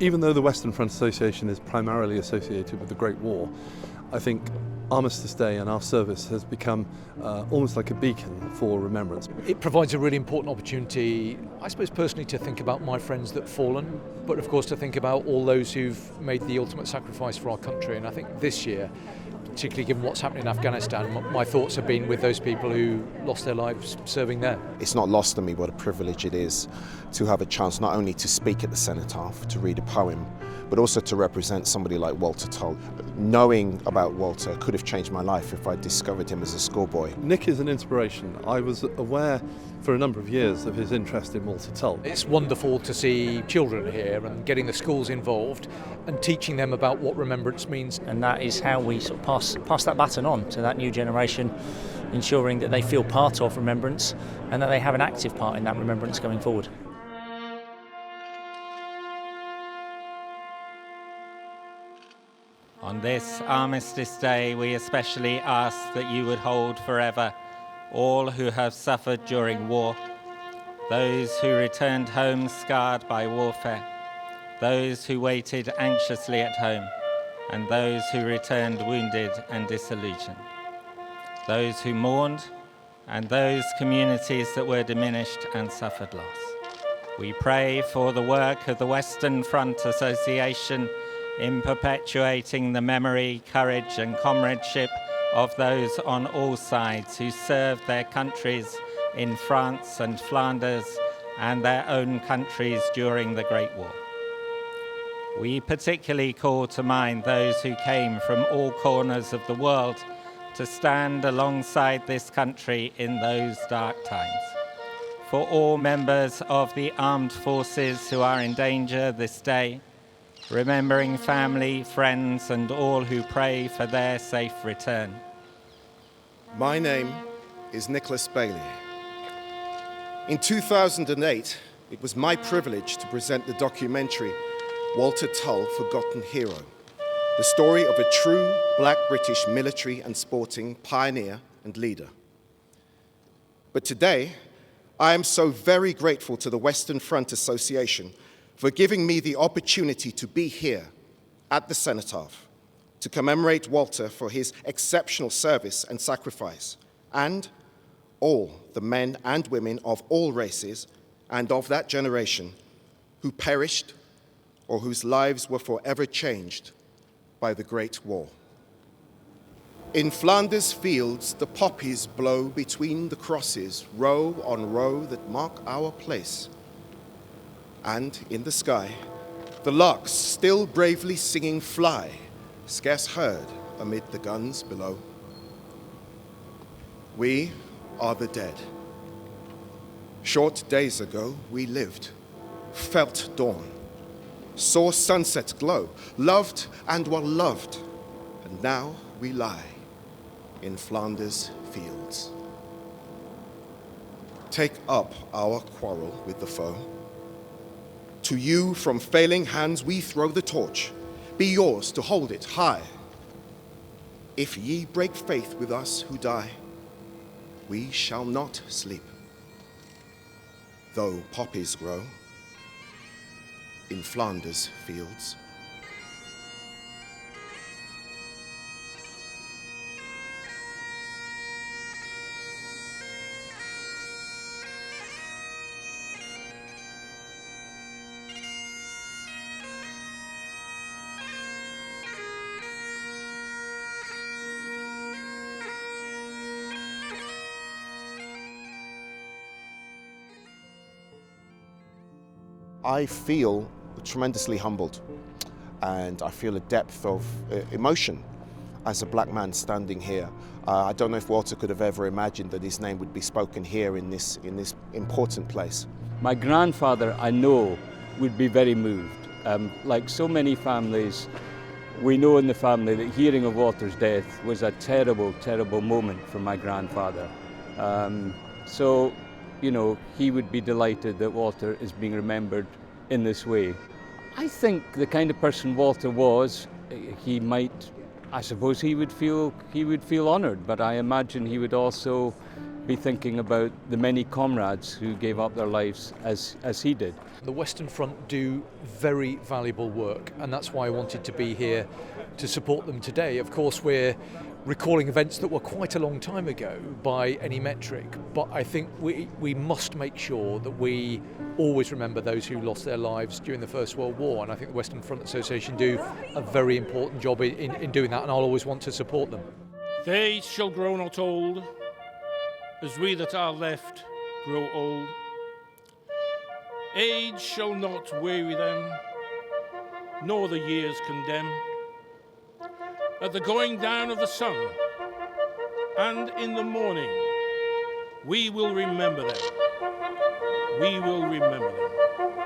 Even though the Western Front Association is primarily associated with the Great War, I think Armistice Day and our service has become almost like a beacon for remembrance. It provides a really important opportunity, I suppose personally, to think about my friends that have fallen, but of course to think about all those who've made the ultimate sacrifice for our country. And I think this year, particularly given what's happening in Afghanistan, my thoughts have been with those people who lost their lives serving there. It's not lost on me what a privilege it is to have a chance not only to speak at the Cenotaph, to read a poem, but also to represent somebody like Walter Tull. Knowing about Walter could have changed my life if I discovered him as a schoolboy. Nick is an inspiration. I was aware for a number of years of his interest in Walter Tull. It's wonderful to see children here and getting the schools involved and teaching them about what remembrance means. And that is how we sort of pass that baton on to that new generation, ensuring that they feel part of remembrance and that they have an active part in that remembrance going forward. On this Armistice Day, we especially ask that you would hold forever all who have suffered during war, those who returned home scarred by warfare, those who waited anxiously at home, and those who returned wounded and disillusioned, those who mourned, and those communities that were diminished and suffered loss. We pray for the work of the Western Front Association in perpetuating the memory, courage and comradeship of those on all sides who served their countries in France and Flanders and their own countries during the Great War. We particularly call to mind those who came from all corners of the world to stand alongside this country in those dark times. For all members of the armed forces who are in danger this day, remembering family, friends, and all who pray for their safe return. My name is Nicholas Bailey. In 2008, it was my privilege to present the documentary Walter Tull, Forgotten Hero, the story of a true black British military and sporting pioneer and leader. But today, I am so very grateful to the Western Front Association for giving me the opportunity to be here at the Cenotaph to commemorate Walter for his exceptional service and sacrifice, and all the men and women of all races and of that generation who perished or whose lives were forever changed by the Great War. In Flanders Fields, the poppies blow between the crosses, row on row that mark our place. And in the sky, the larks, still bravely singing, fly, scarce heard amid the guns below. We are the dead. Short days ago, we lived, felt dawn, saw sunset glow, loved and were loved, and now we lie in Flanders Fields. Take up our quarrel with the foe. To you from failing hands we throw the torch. Be yours to hold it high. If ye break faith with us who die, we shall not sleep, though poppies grow in Flanders Fields. I feel tremendously humbled, and I feel a depth of emotion as a black man standing here. I don't know if Walter could have ever imagined that his name would be spoken here in this important place. My grandfather, I know, would be very moved. Like so many families, we know in the family that hearing of Walter's death was a terrible, terrible moment for my grandfather. So, you know, he would be delighted that Walter is being remembered in this way. I think the kind of person Walter was, he might, I suppose he would feel honoured, but I imagine he would also be thinking about the many comrades who gave up their lives as he did. The Western Front do very valuable work, and that's why I wanted to be here to support them today. Of course, we're recalling events that were quite a long time ago by any metric, but I think we must make sure that we always remember those who lost their lives during the First World War, and I think the Western Front Association do a very important job in doing that, and I'll always want to support them. They shall grow not old, as we that are left grow old. Age shall not weary them, nor the years condemn. At the going down of the sun, and in the morning, we will remember them. We will remember them.